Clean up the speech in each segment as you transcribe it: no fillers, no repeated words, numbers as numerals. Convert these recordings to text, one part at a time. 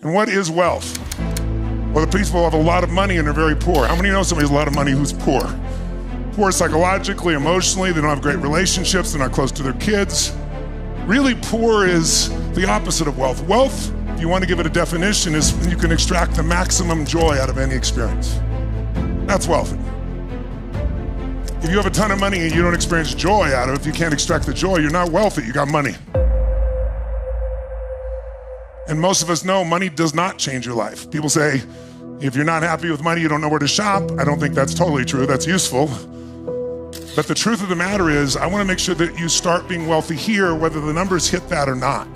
And what is wealth? Well, the people have a lot of money and are very poor. How many know somebody with a lot of money who's poor? Poor psychologically, emotionally, they don't have great relationships, they're not close to their kids. Really poor is the opposite of wealth. Wealth, if you want to give it a definition, is when you can extract the maximum joy out of any experience. That's wealthy. If you have a ton of money and you don't experience joy out of it, if you can't extract the joy, you're not wealthy, you got money. And most of us know money does not change your life. People say, if you're not happy with money, you don't know where to shop. I don't think that's totally true, that's useful. But the truth of the matter is, I want to make sure that you start being wealthy here, whether the numbers hit that or not.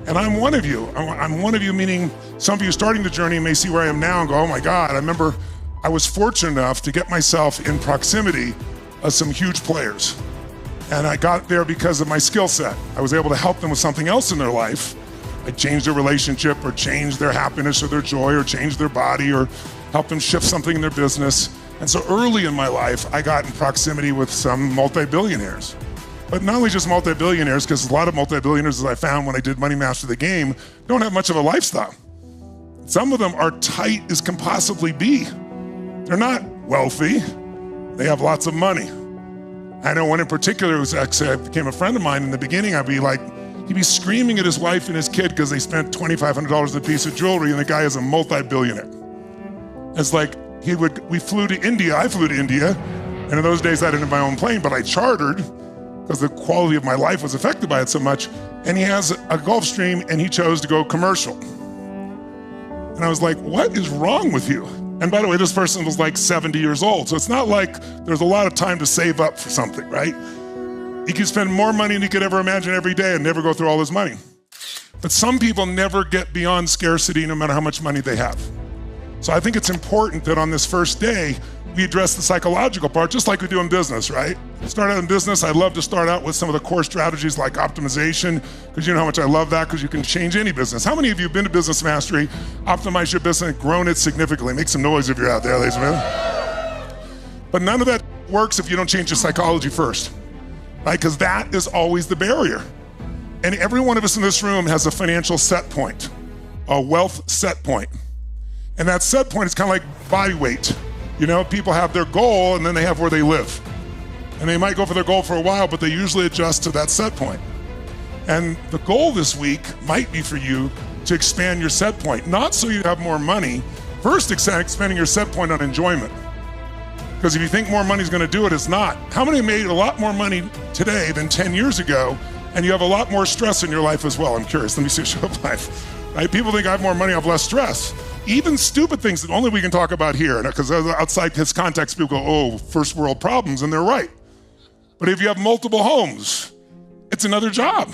And I'm one of you. I'm one of you, meaning some of you starting the journey may see where I am now and go, oh my God, I remember I was fortunate enough to get myself in proximity of some huge players. And I got there because of my skill set. I was able to help them with something else in their life. I changed their relationship or changed their happiness or their joy or changed their body or helped them shift something in their business. And so early in my life, I got in proximity with some multi-billionaires. But not only just multi-billionaires, because a lot of multi-billionaires, as I found when I did Money Master the Game, don't have much of a lifestyle. Some of them are tight as can possibly be. They're not wealthy. They have lots of money. I know one in particular who became a friend of mine. In the beginning, he'd be screaming at his wife and his kid because they spent $2,500 a piece of jewelry, and the guy is a multi-billionaire. It's like, we flew to India, I flew to India, and in those days I didn't have my own plane, but I chartered because the quality of my life was affected by it so much, and he has a Gulfstream and he chose to go commercial. And I was like, what is wrong with you? And by the way, this person was like 70 years old, so it's not like there's a lot of time to save up for something, right? He could spend more money than he could ever imagine every day and never go through all his money. But some people never get beyond scarcity no matter how much money they have. So I think it's important that on this first day, we address the psychological part, just like we do in business, right? Start out in business, I love to start out with some of the core strategies like optimization, because you know how much I love that, because you can change any business. How many of you have been to Business Mastery, optimized your business, and grown it significantly? Make some noise if you're out there, ladies and gentlemen. But none of that works if you don't change your psychology first, right? Because that is always the barrier. And every one of us in this room has a financial set point, a wealth set point. And that set point is kind of like body weight. You know, people have their goal and then they have where they live. And they might go for their goal for a while, but they usually adjust to that set point. And the goal this week might be for you to expand your set point, not so you have more money. First, expanding your set point on enjoyment. Because if you think more money is going to do it, it's not. How many made a lot more money today than 10 years ago, and you have a lot more stress in your life as well? I'm curious. Let me see a show of life. Right? People think I have more money, I have less stress. Even stupid things that only we can talk about here, because outside this context, people go, oh, first world problems, and they're right. But if you have multiple homes, it's another job,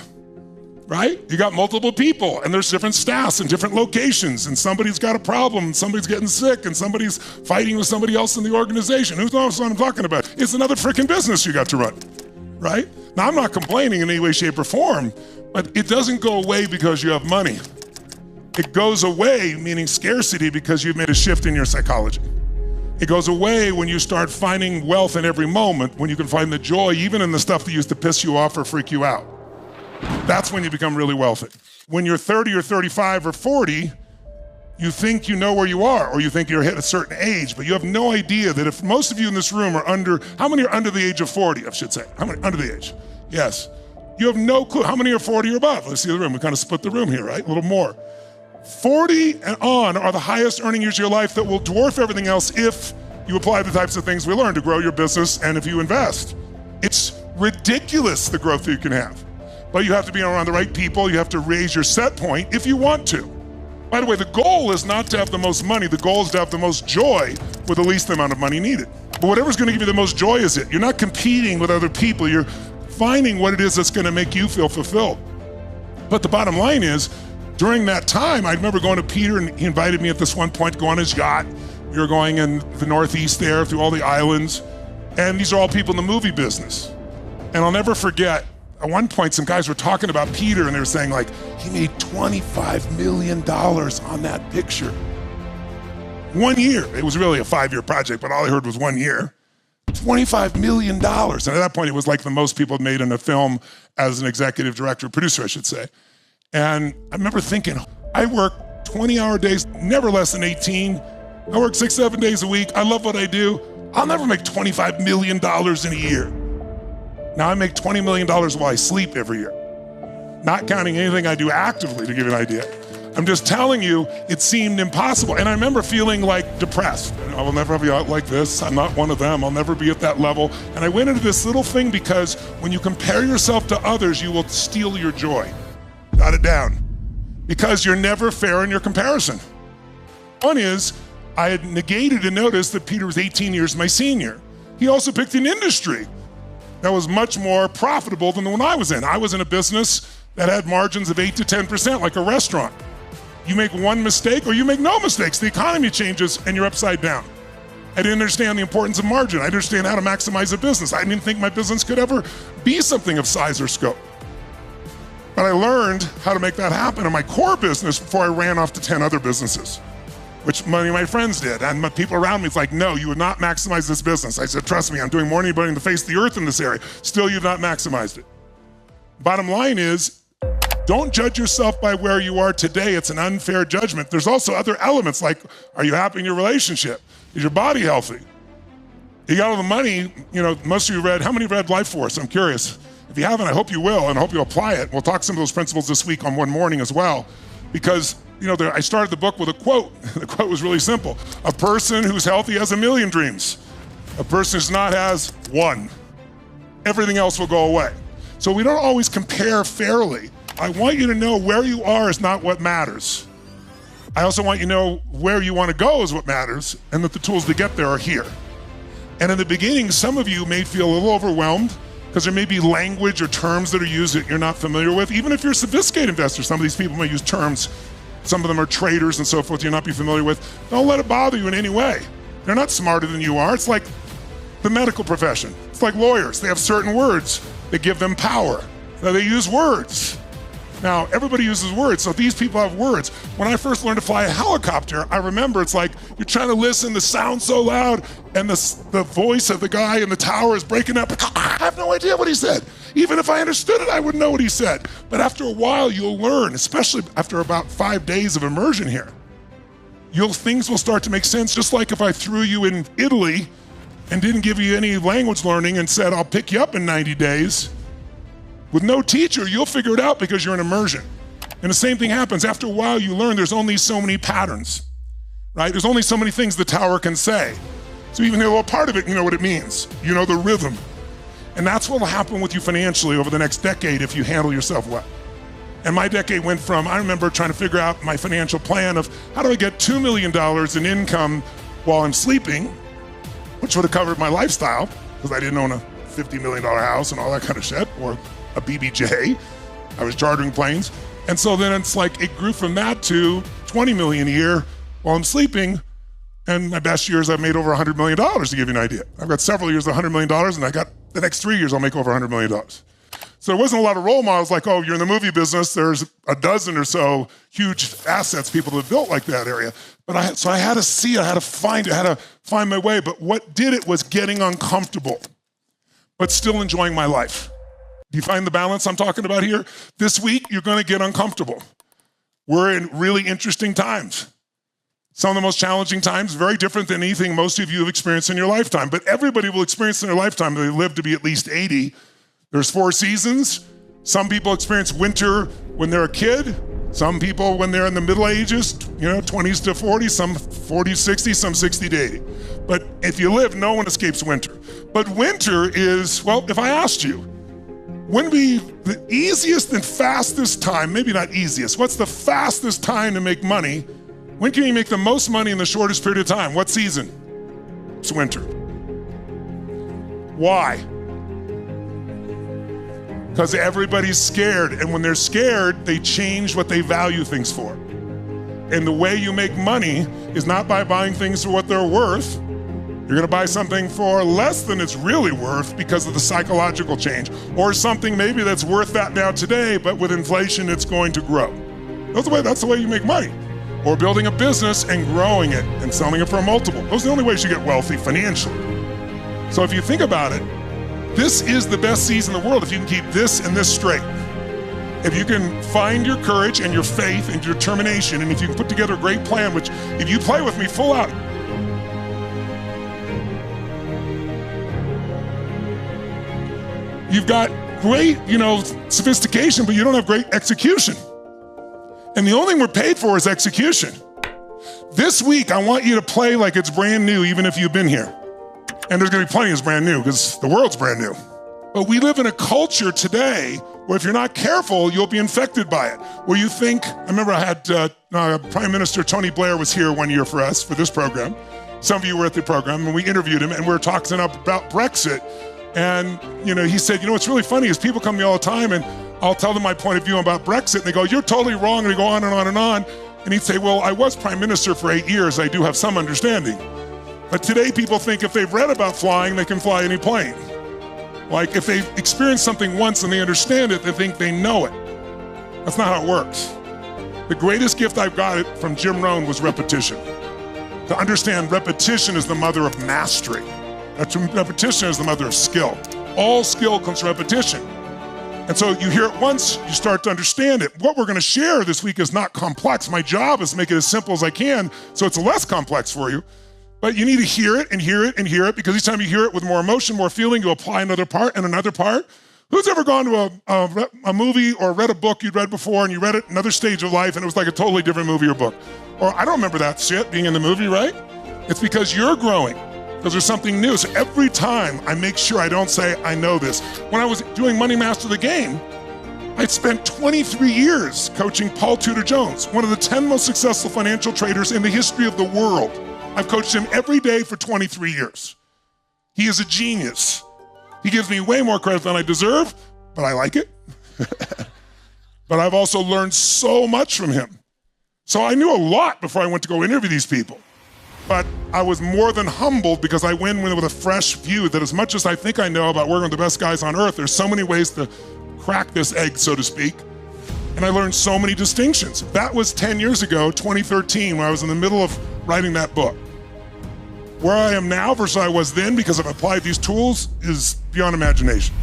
right? You got multiple people, and there's different staffs in different locations, and somebody's got a problem, and somebody's getting sick, and somebody's fighting with somebody else in the organization. Who knows what I'm talking about? It's another freaking business you got to run, right? Now, I'm not complaining in any way, shape, or form, but it doesn't go away because you have money. It goes away, meaning scarcity, because you've made a shift in your psychology. It goes away when you start finding wealth in every moment, when you can find the joy even in the stuff that used to piss you off or freak you out. That's when you become really wealthy. When you're 30 or 35 or 40, you think you know where you are, or you think you're hit a certain age, but you have no idea that if most of you in this room are how many are under the age of 40, I should say? How many under the age? Yes. You have no clue. How many are 40 or above? Let's see the room. We kind of split the room here, right? A little more. 40 and on are the highest earning years of your life that will dwarf everything else if you apply the types of things we learned to grow your business and if you invest. It's ridiculous the growth that you can have. But you have to be around the right people. You have to raise your set point if you want to. By the way, the goal is not to have the most money. The goal is to have the most joy with the least amount of money needed. But whatever's going to give you the most joy is it. You're not competing with other people. You're finding what it is that's going to make you feel fulfilled. But the bottom line is, during that time, I remember going to Peter, and he invited me at this one point to go on his yacht. We were going in the Northeast there through all the islands. And these are all people in the movie business. And I'll never forget, at one point, some guys were talking about Peter, and they were saying, like, he made $25 million on that picture. 1 year. It was really a 5-year project, but all I heard was 1 year. $25 million. And at that point, it was like the most people had made in a film as an executive director, producer, I should say. And I remember thinking, I work 20-hour days, never less than 18. I work 6-7 days a week. I love what I do. I'll never make $25 million in a year. Now I make $20 million while I sleep every year. Not counting anything I do actively, to give you an idea. I'm just telling you, it seemed impossible. And I remember feeling like depressed. I will never be out like this. I'm not one of them. I'll never be at that level. And I went into this little thing because when you compare yourself to others, you will steal your joy. Got it down. Because you're never fair in your comparison. One is, I had negated and noticed that Peter was 18 years my senior. He also picked an industry that was much more profitable than the one I was in. I was in a business that had margins of 8 to 10%, like a restaurant. You make one mistake or you make no mistakes. The economy changes and you're upside down. I didn't understand the importance of margin. I didn't understand how to maximize a business. I didn't think my business could ever be something of size or scope. But I learned how to make that happen in my core business before I ran off to 10 other businesses, which many of my friends did. And my people around me, it's like, no, you would not maximize this business. I said, trust me, I'm doing more than anybody on the face of the earth in this area. Still, you've not maximized it. Bottom line is, don't judge yourself by where you are today. It's an unfair judgment. There's also other elements like, are you happy in your relationship? Is your body healthy? You got all the money, most of you read, how many read Life Force? I'm curious. If you haven't, I hope you will, and I hope you'll apply it. We'll talk some of those principles this week on One Morning as well, because I started the book with a quote. The quote was really simple. A person who's healthy has 1,000,000 dreams. A person who's not has one. Everything else will go away. So we don't always compare fairly. I want you to know where you are is not what matters. I also want you to know where you want to go is what matters, and that the tools to get there are here. And in the beginning, some of you may feel a little overwhelmed because there may be language or terms that are used that you're not familiar with. Even if you're a sophisticated investor, some of these people may use terms. Some of them are traders and so forth you'll not be familiar with. Don't let it bother you in any way. They're not smarter than you are. It's like the medical profession. It's like lawyers. They have certain words that give them power. Now they use words. Now, everybody uses words, so these people have words. When I first learned to fly a helicopter, I remember it's like you're trying to listen, the sound's so loud, and the voice of the guy in the tower is breaking up. I have no idea what he said. Even if I understood it, I wouldn't know what he said. But after a while, you'll learn, especially after about 5 days of immersion here. Things will start to make sense, just like if I threw you in Italy and didn't give you any language learning and said, I'll pick you up in 90 days. With no teacher, you'll figure it out because you're in immersion. And the same thing happens. After a while, you learn there's only so many patterns, right? There's only so many things the tower can say. So even though a part of it, you know what it means. You know the rhythm. And that's what will happen with you financially over the next decade if you handle yourself well. And my decade went from, I remember trying to figure out my financial plan of how do I get $2 million in income while I'm sleeping, which would have covered my lifestyle because I didn't own a $50 million house and all that kind of shit, or a BBJ. I was chartering planes. And so then it's like it grew from that to 20 million a year while I'm sleeping. And my best years I've made over $100 million, to give you an idea. I've got several years of $100 million, and I got the next 3 years I'll make over $100 million. So there wasn't a lot of role models like, oh, you're in the movie business, there's a dozen or so huge assets people have built like that area. But so I had to see it, I had to find it, I had to find my way. But what did it was getting uncomfortable, but still enjoying my life. Do you find the balance I'm talking about here? This week, you're going to get uncomfortable. We're in really interesting times. Some of the most challenging times, very different than anything most of you have experienced in your lifetime. But everybody will experience in their lifetime. They live to be at least 80. There's 4 seasons. Some people experience winter when they're a kid. Some people when they're in the Middle Ages, 20s to 40s, some 40s, 60s, some 60 to 80. But if you live, no one escapes winter. But winter is, well, if I asked you, when would be the easiest and fastest time, maybe not easiest, what's the fastest time to make money? When can you make the most money in the shortest period of time? What season? It's winter. Why? Because everybody's scared, and when they're scared, they change what they value things for. And the way you make money is not by buying things for what they're worth. You're gonna buy something for less than it's really worth because of the psychological change, or something maybe that's worth that now today, but with inflation, it's going to grow. That's the way you make money. Or building a business and growing it and selling it for a multiple. Those are the only ways you get wealthy financially. So if you think about it, this is the best season in the world if you can keep this and this straight. If you can find your courage and your faith and your determination, and if you can put together a great plan, which if you play with me full out, you've got great, sophistication, but you don't have great execution. And the only thing we're paid for is execution. This week, I want you to play like it's brand new, even if you've been here. And there's gonna be plenty that's brand new, because the world's brand new. But we live in a culture today where if you're not careful, you'll be infected by it. Where you think, I remember I had Prime Minister Tony Blair was here one year for us, for this program. Some of you were at the program, and we interviewed him, and we were talking about Brexit. And he said, what's really funny is people come to me all the time, and I'll tell them my point of view about Brexit, and they go, you're totally wrong, and they go on and on and on. And he'd say, well, I was Prime Minister for 8 years, I do have some understanding. But today people think if they've read about flying, they can fly any plane. Like if they've experienced something once and they understand it, they think they know it. That's not how it works. The greatest gift I've got it from Jim Rohn was repetition. To understand repetition is the mother of mastery. Repetition is the mother of skill. All skill comes from repetition. And so you hear it once, you start to understand it. What we're gonna share this week is not complex. My job is to make it as simple as I can so it's less complex for you. But you need to hear it and hear it and hear it, because each time you hear it with more emotion, more feeling, you apply another part and another part. Who's ever gone to a movie or read a book you'd read before and you read it another stage of life and it was like a totally different movie or book? Or I don't remember that shit being in the movie, right? It's because you're growing, because there's something new. So every time I make sure I don't say, I know this. When I was doing Money Master the Game, I spent 23 years coaching Paul Tudor Jones, one of the 10 most successful financial traders in the history of the world. I've coached him every day for 23 years. He is a genius. He gives me way more credit than I deserve, but I like it. But I've also learned so much from him. So I knew a lot before I went to go interview these people. But I was more than humbled because I went with a fresh view that as much as I think I know about working with the best guys on earth, there's so many ways to crack this egg, so to speak. And I learned so many distinctions. That was 10 years ago, 2013, when I was in the middle of writing that book. Where I am now versus I was then, because I've applied these tools, is beyond imagination.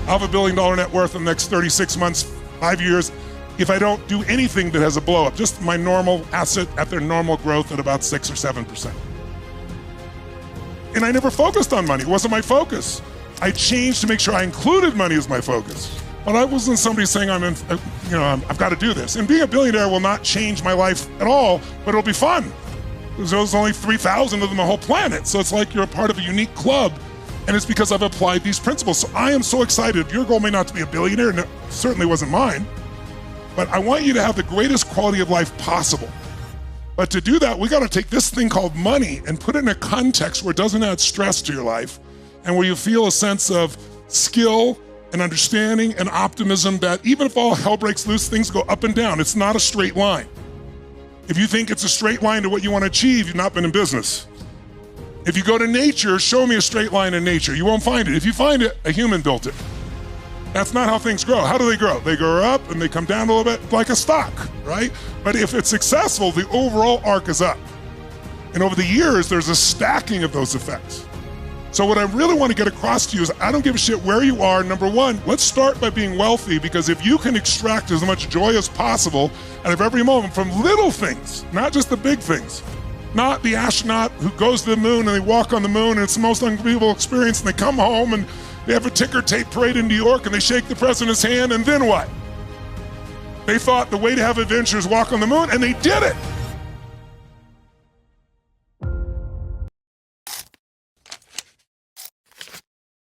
I'll have $1 billion net worth in the next 36 months, 5 years, if I don't do anything that has a blow up, just my normal asset at their normal growth at about 6 or 7%. And I never focused on money, it wasn't my focus. I changed to make sure I included money as my focus. But I wasn't somebody saying I've got to do this. And being a billionaire will not change my life at all, but it'll be fun. There's only 3,000 of them on the whole planet. So it's like you're a part of a unique club. And it's because I've applied these principles. So I am so excited. Your goal may not to be a billionaire, and it certainly wasn't mine. But I want you to have the greatest quality of life possible. But to do that, we got to take this thing called money and put it in a context where it doesn't add stress to your life and where you feel a sense of skill and understanding and optimism that even if all hell breaks loose, things go up and down. It's not a straight line. If you think it's a straight line to what you want to achieve, you've not been in business. If you go to nature, show me a straight line in nature. You won't find it. If you find it, a human built it. That's not how things grow. How do they grow? They grow up and they come down a little bit like a stock, right? But if it's successful, the overall arc is up. And over the years, there's a stacking of those effects. So what I really want to get across to you is I don't give a shit where you are. Number one, let's start by being wealthy, because if you can extract as much joy as possible out of every moment from little things, not just the big things, not the astronaut who goes to the moon and they walk on the moon and it's the most unbelievable experience and they come home and they have a ticker tape parade in New York and they shake the president's hand and then what? They thought the way to have adventure is walk on the moon and they did it.